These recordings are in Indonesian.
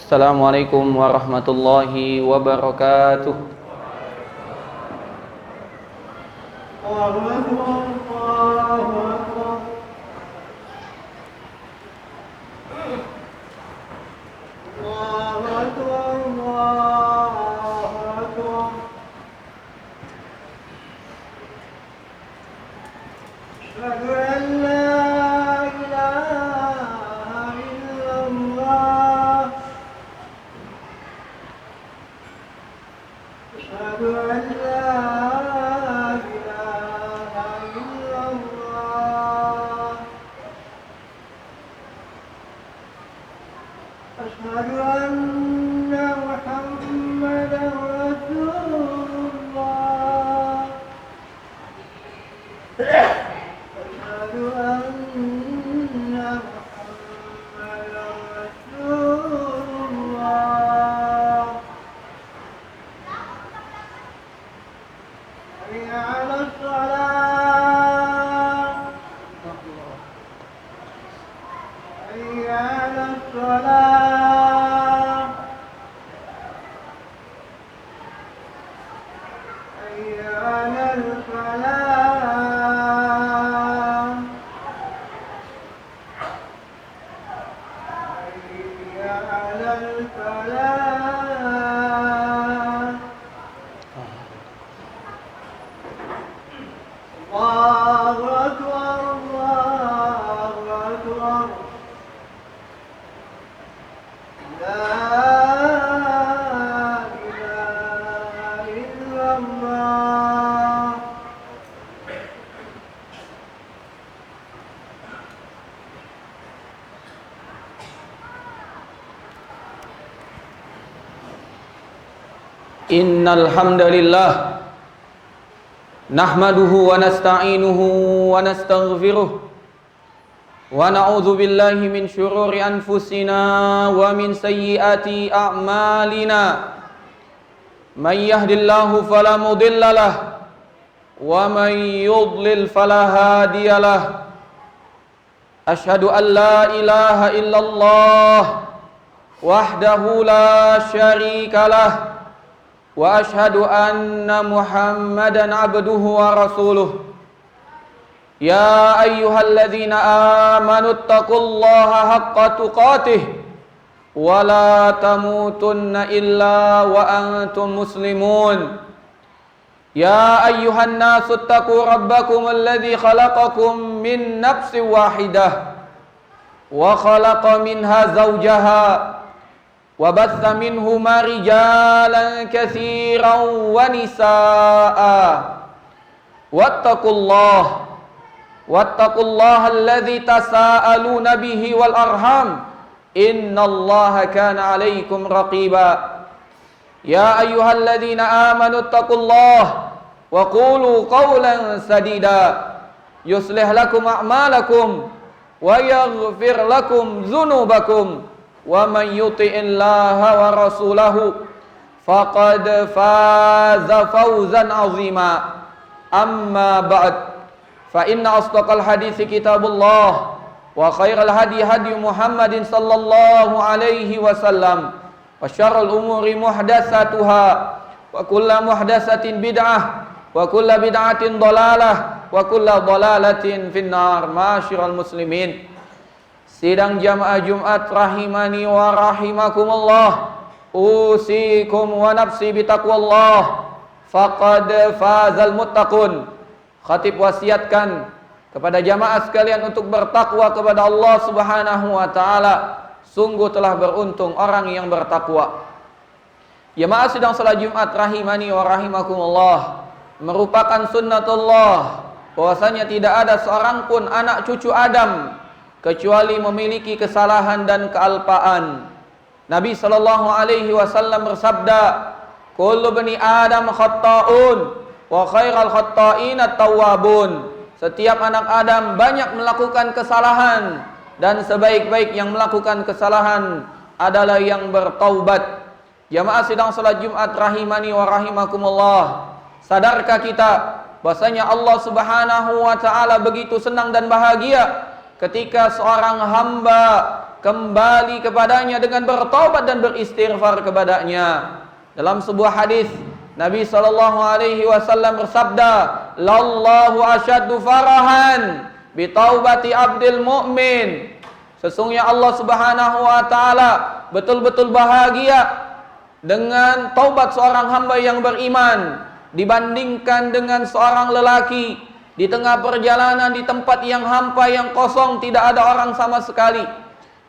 Assalamualaikum warahmatullahi wabarakatuh. Innal hamdalillah nahmaduhu wa nasta'inuhu wa nastaghfiruh wa na'udzu billahi min syururi anfusina wa min sayyiati a'malina. May yahdihillahu fala mudhillalah wa may yudlil fala hadiyalah. Asyhadu an la ilaha illallah wahdahu la syarikalah wa ashhadu anna Muhammadan abduhu wa rasuluh. Ya ayyuhalladzina amanu taqullaha haqqa tuqatih wa la tamutunna illa wa antum muslimun. Ya ayyuhan nasu taqu rabbakum alladzi khalaqakum min nafsin wahidah wa khalaqa minha zawjaha wa batha minhuma rijalan katsiran wa nisaa'a wattaqullaha alladzi tasaaluna bihi wal arham innallaha kana 'alaikum raqiba. Ya ayyuhalladzina amanu taqullaha wa qulu qawlan sadida yuslih lakum a'malakum wa yaghfir lakum dzunubakum wa man yuti'illaha wa rasulahu faqad faza fawzan 'azima. Amma ba'd, fa inna asdaqal hadithi kitabullah wa khairal hadi hadi Muhammadin sallallahu alaihi wasallam wa syarrul umuri muhdatsatuha wa kullu muhdatsatin bid'ah wa kullu bid'atin dhalalah wa kullu dhalalatin finnar. Masyiral muslimin, sidang jamaah Jumat rahimani wa rahimakumullah, usikum wa nafsi bitaqwallah faqad fazal muttaqun. Khatib wasiatkan kepada jamaah sekalian untuk bertakwa kepada Allah Subhanahu wa taala. Sungguh telah beruntung orang yang bertakwa. Jamaah sidang salat Jumat rahimani wa rahimakumullah, merupakan sunnatullah bahwasanya tidak ada seorang pun anak cucu Adam kecuali memiliki kesalahan dan kealpaan. Nabi sallallahu alaihi wasallam bersabda, "Kullu bani Adam khata'un wa khairal khata'in at-tawwabun." Setiap anak Adam banyak melakukan kesalahan dan sebaik-baik yang melakukan kesalahan adalah yang bertaubat. Jamaah sidang salat Jumat rahimani wa rahimakumullah, sadarkah kita bahwasanya Allah Subhanahu wa taala begitu senang dan bahagia ketika seorang hamba kembali kepadanya dengan bertaubat dan beristighfar kepadanya. Dalam sebuah hadis Nabi sallallahu alaihi wasallam bersabda, "Lallahu asyaddu farahan bi taubati abdil mu'min." Sesungguhnya Allah Subhanahu wa taala betul-betul bahagia dengan taubat seorang hamba yang beriman dibandingkan dengan seorang lelaki di tengah perjalanan di tempat yang hampa, yang kosong, tidak ada orang sama sekali.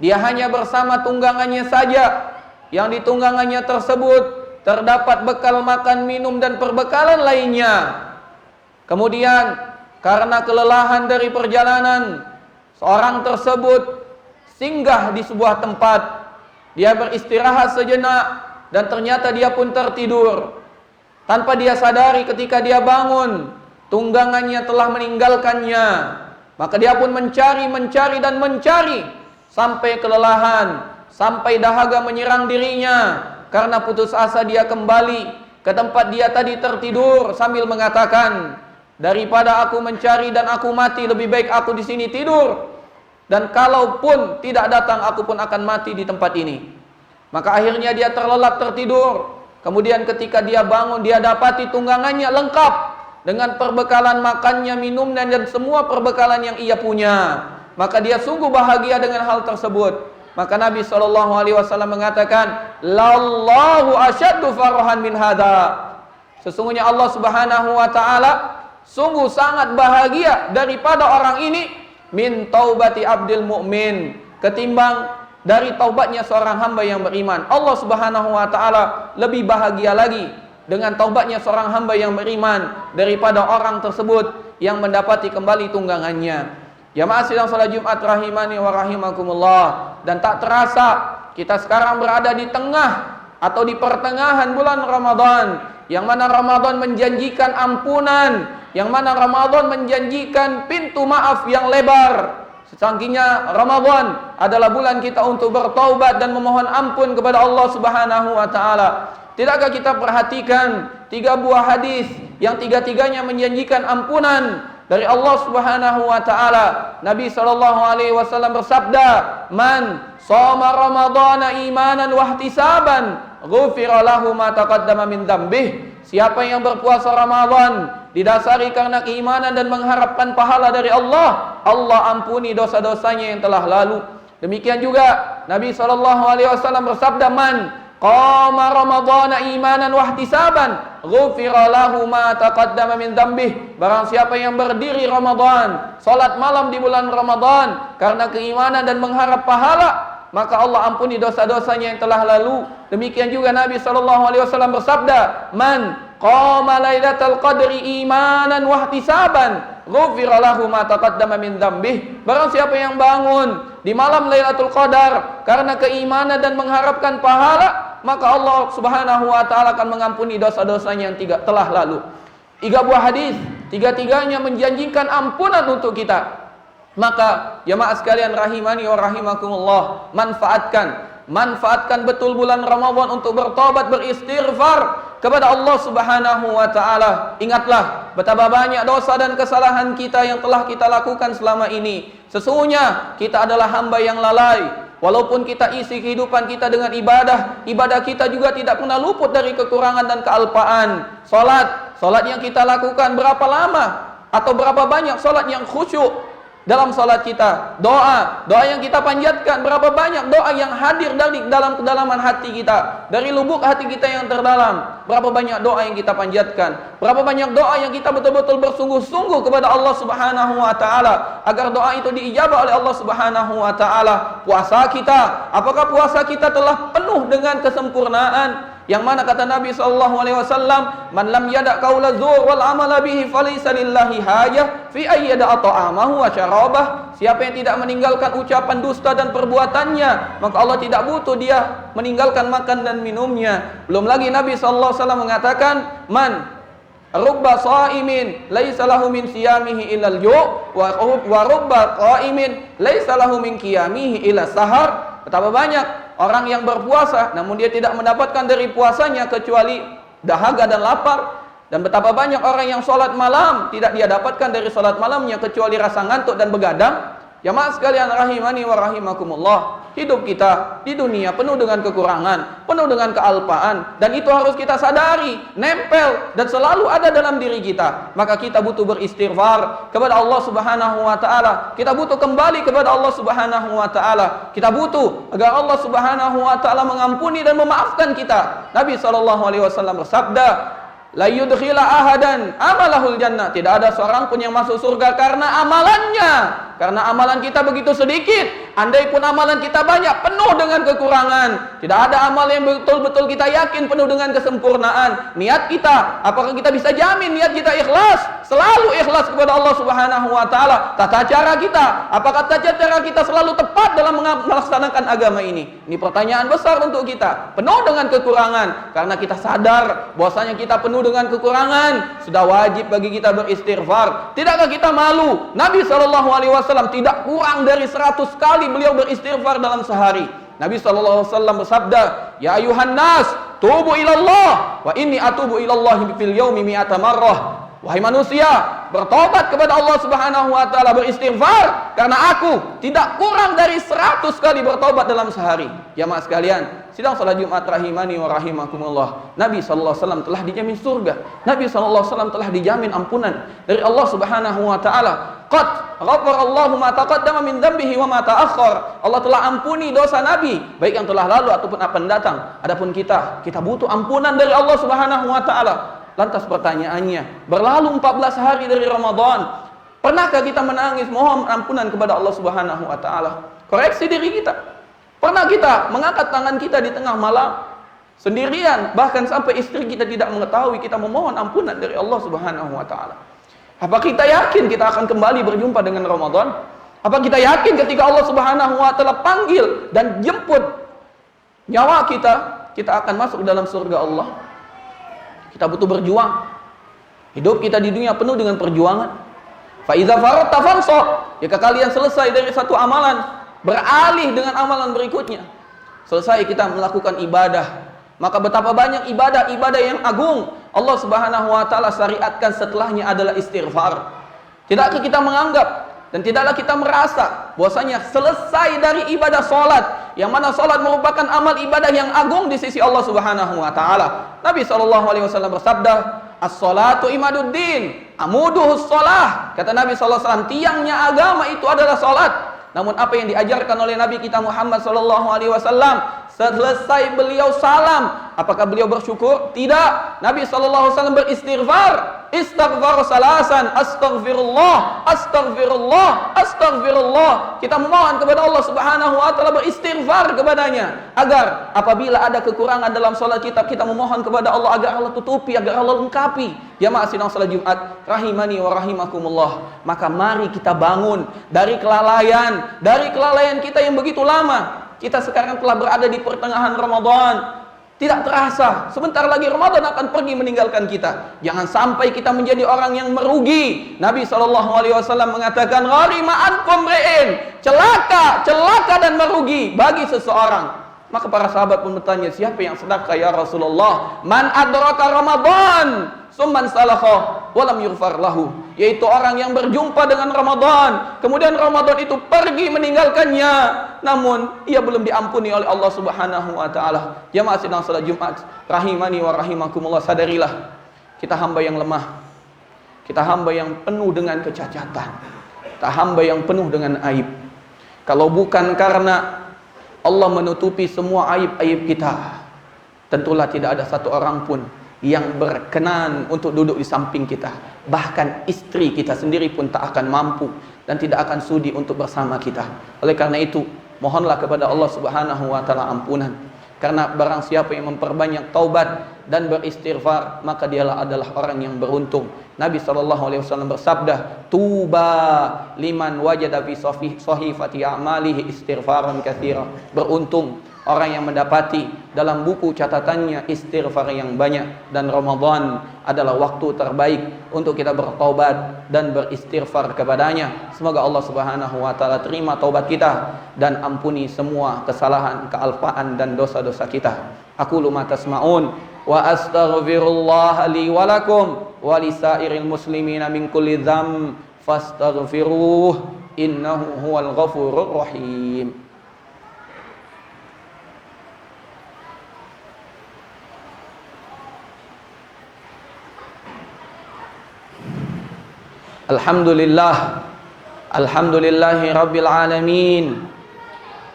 Dia hanya bersama tunggangannya saja. Yang di tunggangannya tersebut terdapat bekal makan, minum, dan perbekalan lainnya. Kemudian karena kelelahan dari perjalanan, seorang tersebut singgah di sebuah tempat. Dia beristirahat sejenak dan ternyata dia pun tertidur. Tanpa dia sadari, ketika dia bangun, tunggangannya telah meninggalkannya. Maka dia pun mencari dan mencari sampai kelelahan, sampai dahaga menyerang dirinya. Karena putus asa dia kembali ke tempat dia tadi tertidur sambil mengatakan, daripada aku mencari dan aku mati, lebih baik aku di sini tidur. Dan kalaupun tidak datang, aku pun akan mati di tempat ini. Maka akhirnya dia terlelap tertidur. Kemudian ketika dia bangun, dia dapati tunggangannya lengkap dengan perbekalan makannya, minumnya, dan semua perbekalan yang ia punya. Maka dia sungguh bahagia dengan hal tersebut. Maka Nabi SAW mengatakan, "Lallahu asyaddu farahan min hadza." Sesungguhnya Allah Subhanahu wa taala sungguh sangat bahagia daripada orang ini, min taubati abdil mu'min, ketimbang dari taubatnya seorang hamba yang beriman. Allah Subhanahu wa taala lebih bahagia lagi dengan taubatnya seorang hamba yang beriman daripada orang tersebut yang mendapati kembali tunggangannya. Jamaah sidang salat Jumat rahimani wa rahimakumullah. Dan tak terasa kita sekarang berada di tengah atau di pertengahan bulan Ramadan, yang mana Ramadan menjanjikan ampunan, yang mana Ramadan menjanjikan pintu maaf yang lebar. Sesungguhnya Ramadan adalah bulan kita untuk bertaubat dan memohon ampun kepada Allah Subhanahu wa taala. Tidakkah kita perhatikan 3 buah hadis yang tiga-tiganya menjanjikan ampunan dari Allah Subhanahu wa taala? Nabi sallallahu alaihi wasallam bersabda, "Man shoma ramadhana imanan wa ihtisaban, ghufira lahu ma taqaddama min dzambih." Siapa yang berpuasa Ramadan didasari karena keimanan dan mengharapkan pahala dari Allah, Allah ampuni dosa-dosanya yang telah lalu. Demikian juga Nabi sallallahu alaihi wasallam bersabda, "Man qama ramadhana imanan wa ihtisaban, ghufira lahu ma taqaddama min dzambih." Barang siapa yang berdiri Ramadan, salat malam di bulan Ramadan karena keimanan dan mengharap pahala, maka Allah ampuni dosa-dosanya yang telah lalu. Demikian juga Nabi sallallahu alaihi wasallam bersabda, "Man qama lailatal qadri imanan wa ihtisaban, ghufira lahu ma taqaddama min dzambih." Barang siapa yang bangun di malam Lailatul Qadar karena keimanan dan mengharapkan pahala, maka Allah Subhanahu wa taala akan mengampuni dosa-dosanya yang telah lalu. 3 buah hadis, tiga-tiganya menjanjikan ampunan untuk kita. Maka jemaah sekalian rahimani wa rahimakumullah, manfaatkan betul bulan Ramadan untuk bertobat, beristighfar kepada Allah Subhanahu wa taala. Ingatlah betapa banyak dosa dan kesalahan kita yang telah kita lakukan selama ini. Sesungguhnya kita adalah hamba yang lalai. Walaupun kita isi kehidupan kita dengan ibadah kita juga tidak pernah luput dari kekurangan dan kealpaan. Salat yang kita lakukan berapa lama atau berapa banyak salat yang khusyuk dalam salat kita. Doa yang kita panjatkan, berapa banyak doa yang hadir dari dalam kedalaman hati kita, dari lubuk hati kita yang terdalam. Berapa banyak doa yang kita panjatkan, berapa banyak doa yang kita betul-betul bersungguh-sungguh kepada Allah Subhanahu wa taala agar doa itu diijabah oleh Allah Subhanahu wa taala. Puasa kita, apakah puasa kita telah penuh dengan kesempurnaan? Yang mana kata Nabi SAW, "Man lam yada' qaula zur wal amala bihi falaysa lillahi hajah fi ayyada ta'amahu wa syarabah." Siapa yang tidak meninggalkan ucapan dusta dan perbuatannya, maka Allah tidak butuh dia meninggalkan makan dan minumnya. Belum lagi Nabi SAW mengatakan, "Man rubba sha'imin laisa lahu min siyamihi illal ju' wa rubba qa'imin laisa lahu min qiyamihi illa sahar." Betapa banyak orang yang berpuasa namun dia tidak mendapatkan dari puasanya kecuali dahaga dan lapar. Dan betapa banyak orang yang sholat malam tidak dia dapatkan dari sholat malamnya kecuali rasa ngantuk dan begadang. Jamaah sekalian rahimani wa rahimakumullah, hidup kita di dunia penuh dengan kekurangan, penuh dengan kealpaan, dan itu harus kita sadari, nempel dan selalu ada dalam diri kita. Maka kita butuh beristighfar kepada Allah Subhanahu wa taala. Kita butuh kembali kepada Allah Subhanahu wa taala. Kita butuh agar Allah Subhanahu wa taala mengampuni dan memaafkan kita. Nabi sallallahu alaihi wasallam bersabda, la yudkhila ahadan amalahul jannah. Tidak ada seorang pun yang masuk surga karena amalannya. Karena amalan kita begitu sedikit. Andai pun amalan kita banyak, penuh dengan kekurangan. Tidak ada amal yang betul-betul kita yakin penuh dengan kesempurnaan. Niat kita, apakah kita bisa jamin niat kita ikhlas? Selalu ikhlas kepada Allah Subhanahu wa taala. Tata cara kita, apakah tata cara kita selalu tepat dalam melaksanakan agama ini? Ini pertanyaan besar untuk kita. Penuh dengan kekurangan karena kita sadar bahwasanya kita penuh dengan kekurangan, sudah wajib bagi kita beristighfar. Tidakkah kita malu? Nabi sallallahu alaihi wasallam tidak kurang dari 100 kali beliau beristighfar dalam sehari. Nabi sallallahu alaihi wasallam bersabda, "Ya ayuhan nas, tubu ilallah wa inni atubu ilallahi fil yaumi mi'ata marrah." Wahai manusia, bertobat kepada Allah Subhanahu wa taala, beristighfar, karena aku tidak kurang dari 100 kali bertobat dalam sehari. Jamaah sekalian, sidang salat Jumat rahimani wa rahimakumullah. Nabi sallallahu alaihi wasallam telah dijamin surga. Nabi sallallahu alaihi wasallam telah dijamin ampunan dari Allah Subhanahu wa taala. Qad ghafarallahu ma taqaddama min dhanbihi wa ma ta'akhkhar. Allah telah ampuni dosa Nabi, baik yang telah lalu ataupun akan datang. Adapun kita butuh ampunan dari Allah Subhanahu wa taala. Lantas pertanyaannya, berlalu 14 hari dari Ramadan, pernahkah kita menangis mohon ampunan kepada Allah Subhanahu wa taala? Koreksi diri kita. Pernah kita mengangkat tangan kita di tengah malam sendirian, bahkan sampai istri kita tidak mengetahui kita memohon ampunan dari Allah Subhanahu wa taala? Apa kita yakin kita akan kembali berjumpa dengan Ramadan? Apa kita yakin ketika Allah Subhanahu wa taala panggil dan jemput nyawa kita akan masuk dalam surga Allah? Kita butuh berjuang. Hidup kita di dunia penuh dengan perjuangan. Fa iza faragta fansab. Jika kalian selesai dari satu amalan, beralih dengan amalan berikutnya. Selesai kita melakukan ibadah, maka betapa banyak ibadah-ibadah yang agung Allah Subhanahu wa taala syariatkan setelahnya adalah istighfar. Tidakkah kita menganggap dan tidaklah kita merasa bahwasanya selesai dari ibadah salat, yang mana salat merupakan amal ibadah yang agung di sisi Allah Subhanahu wa taala. Nabi sallallahu alaihi wasallam bersabda, "As-salatu imaduddin, amuduhus shalah." Kata Nabi sallallahu alaihi wasallam, tiangnya agama itu adalah salat. Namun apa yang diajarkan oleh Nabi kita Muhammad sallallahu alaihi wasallam, selesai beliau salam, apakah beliau bersyukur? Tidak. Nabi sallallahu alaihi wasallam beristighfar. Istighfar salasan, astaghfirullah, astaghfirullah, astaghfirullah. Kita memohon kepada Allah Subhanahu wa taala, beristighfar kepadanya agar apabila ada kekurangan dalam salat kita memohon kepada Allah agar Allah tutupi, agar Allah lengkapi. Jamaah sidang salat Jumat rahimani wa rahimakumullah. Maka mari kita bangun dari kelalaian kita yang begitu lama. Kita sekarang telah berada di pertengahan Ramadan. Tidak terasa, sebentar lagi Ramadan akan pergi meninggalkan kita. Jangan sampai kita menjadi orang yang merugi. Nabi SAW mengatakan, gharima ankum ri'in, celaka dan merugi bagi seseorang. Maka para sahabat pun bertanya, siapa yang sedekah ya Rasulullah? Man adraka Ramadan summan salakha walam yughfar lahu, yaitu orang yang berjumpa dengan Ramadan, kemudian Ramadan itu pergi meninggalkannya, namun ia belum diampuni oleh Allah Subhanahu wa taala. Jamaah sidang salat Jumat rahimani wa rahimakumullah, sadarilah kita hamba yang lemah, kita hamba yang penuh dengan kecacatan, kita hamba yang penuh dengan aib. Kalau bukan karena Allah menutupi semua aib-aib kita, tentulah tidak ada satu orang pun yang berkenan untuk duduk di samping kita. Bahkan istri kita sendiri pun tak akan mampu dan tidak akan sudi untuk bersama kita. Oleh karena itu, mohonlah kepada Allah Subhanahu wa taala ampunan. Karena barang siapa yang memperbanyak taubat dan beristighfar, maka dialah adalah orang yang beruntung. Nabi SAW bersabda, tuba liman wajada fi sahifati a'malihi istighfaran katsira. Beruntung orang yang mendapati dalam buku catatannya istighfar yang banyak. Dan Ramadan adalah waktu terbaik untuk kita bertaubat dan beristighfar kepadanya. Semoga Allah Subhanahu wa taala terima taubat kita dan ampuni semua kesalahan, kealpaan dan dosa-dosa kita. Aqulu ma tasma'un wa astaghfirullah li wa lakum wa lisairil muslimina min kulli dzamb fastaghfiruh innahu huwal ghafurur rahim. Alhamdulillah, alhamdulillahi rabbil alamin,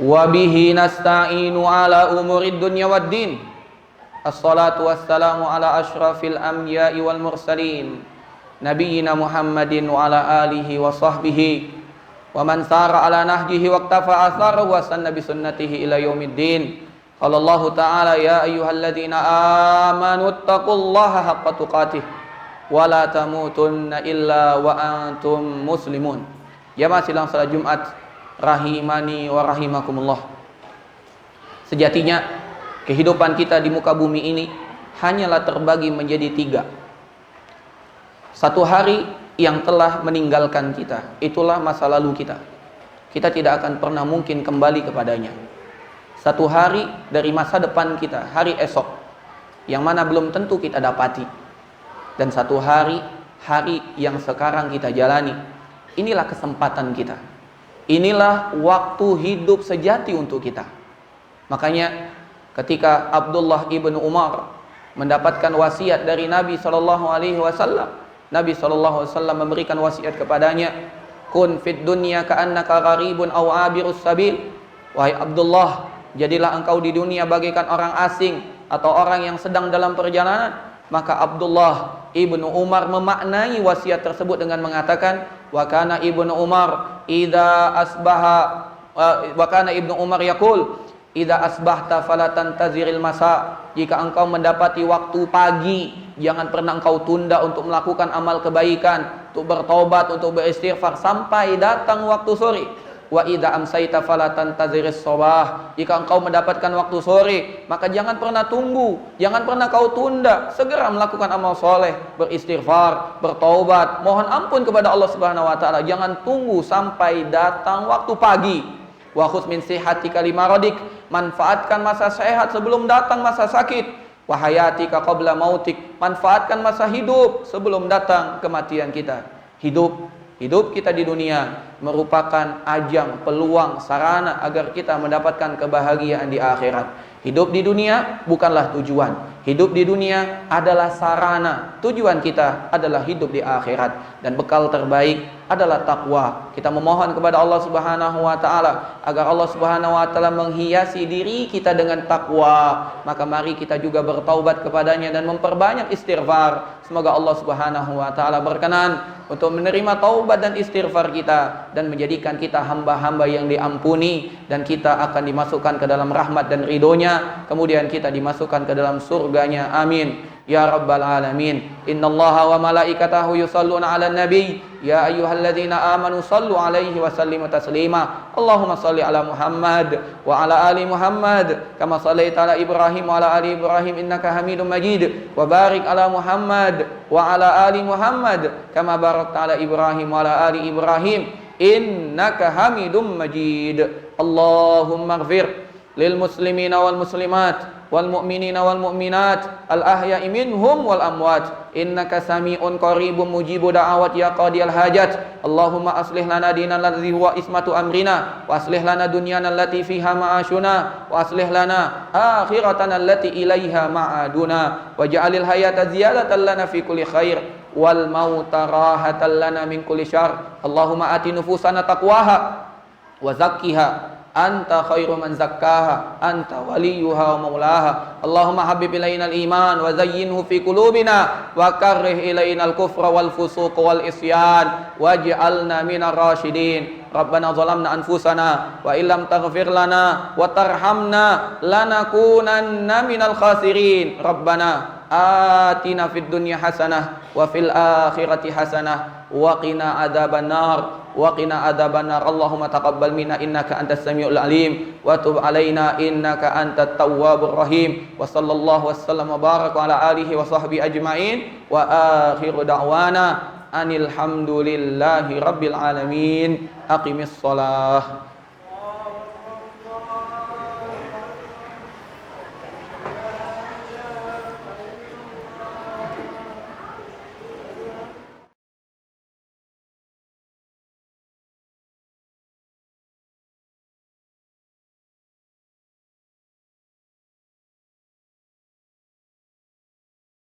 wa bihi nasta'inu ala umurid dunya waddin. Assalatu wassalamu ala ashrafil anbiya'i wal mursalin, nabiyyina Muhammadin wa ala alihi wa sahbihi wa man sara ala nahjihi wa iktafa atharahu wa sanna bi sunnatihi ila yaumiddin. Qala Allah ta'ala ya ayyuhalladzina amanu taqullaha haqqa tuqatih wa la tamutunna illa wa antum muslimun. Jamaah sidang salat Jumat rahimani wa rahimakumullah. Sejatinya kehidupan kita di muka bumi ini hanyalah terbagi menjadi 3. Satu hari yang telah meninggalkan kita, itulah masa lalu kita. Kita tidak akan pernah mungkin kembali kepadanya. Satu hari dari masa depan kita, hari esok, yang mana belum tentu kita dapati. Dan satu hari, hari yang sekarang kita jalani. Inilah kesempatan kita. Inilah waktu hidup sejati untuk kita. Makanya ketika Abdullah ibn Umar mendapatkan wasiat dari Nabi SAW, Nabi SAW memberikan wasiat kepadanya, kun fid dunya ka'annaka gharibun aw abirus sabil. Wahai Abdullah, jadilah engkau di dunia bagaikan orang asing atau orang yang sedang dalam perjalanan. Maka Abdullah ibnu Umar memaknai wasiat tersebut dengan mengatakan, wa kana ibnu Umar idza asbaha wa kana ibnu Umar yaqul idza asbahta fala tantaziril masa. Jika engkau mendapati waktu pagi, jangan pernah engkau tunda untuk melakukan amal kebaikan, untuk bertobat, untuk beristighfar sampai datang waktu sore. Wa idza amsayta fala tantaziris sabah. Jika engkau mendapatkan waktu sore, maka jangan pernah tunggu, jangan pernah kau tunda, segera melakukan amal soleh, beristighfar, bertaubat, mohon ampun kepada Allah Subhanahu wa taala. Jangan tunggu sampai datang waktu pagi. Wa khudz min sihhatika limaradik. Manfaatkan masa sehat sebelum datang masa sakit. Wa hayatika qabla mautik. Manfaatkan masa hidup sebelum datang kematian kita. Hidup kita di dunia merupakan ajang, peluang, sarana agar kita mendapatkan kebahagiaan di akhirat. Hidup di dunia bukanlah tujuan. Hidup di dunia adalah sarana. Tujuan kita adalah hidup di akhirat. Dan bekal terbaik adalah takwa. Kita memohon kepada Allah Subhanahu wa taala agar Allah Subhanahu wa taala menghiasi diri kita dengan takwa. Maka mari kita juga bertaubat kepadanya dan memperbanyak istighfar. Semoga Allah Subhanahu wa taala berkenan untuk menerima taubat dan istighfar kita dan menjadikan kita hamba-hamba yang diampuni, dan kita akan dimasukkan ke dalam rahmat dan ridhonya, kemudian kita dimasukkan ke dalam surganya. Amin ya rabbal alamin. Innallaha wa malaikatahu yusalluna 'alan nabi ya ayyuhalladzina amanu sallu 'alaihi wa sallimu taslima. Allahumma salli ala Muhammad wa ala ali Muhammad kama shallaita ala Ibrahim wa ala ali Ibrahim innaka Hamidum Majid. Wa barik ala Muhammad wa ala ali Muhammad kama barakta ala Ibrahim wa ala ali Ibrahim innaka Hamidum Majid. Allahumma ighfir lil muslimina wal muslimat wal mu'minina wal mu'minat al ahya'i minhum wal amwat innaka sami'un qaribun mujibu da'awat ya qadiyal hajat. Allahumma aslih lana dinana alladhi huwa ismatu amrina wa aslih lana dunyana allati fiha ma'ashuna wa aslih lana akhiratana allati ilaiha ma'aduna waj'alil hayata ziyadatan lana fi kulli khair wal mauta rahatan lana min kulli syarr. Allahumma ati nufusana taqwaha wa zakkiha anta khairu man zakkaha anta waliyuha wa maulaha. Allahumma habib ilaina al-iman wa zayyinhu fi qulubina wa karrih ilaina al-kufra wal fusuq wal isyan waj'alna minar rasyidin. Rabbana zalamna anfusana wa illam taghfir lana wa tarhamna lanakunanna minal khasirin. Rabbana atina fid dunya hasanah wa fil akhirati hasanah wa qina adzabannar wa qina adzabannar. Allahumma taqabbal minna innaka antas samiul alim wa tub alaina innaka antat tawwabur rahim. Wa sallallahu wasallam wa baraka ala alihi wa sahbihi ajmain wa akhiru da'wana anil hamdulillahi rabbil alamin. Aqimis shalah.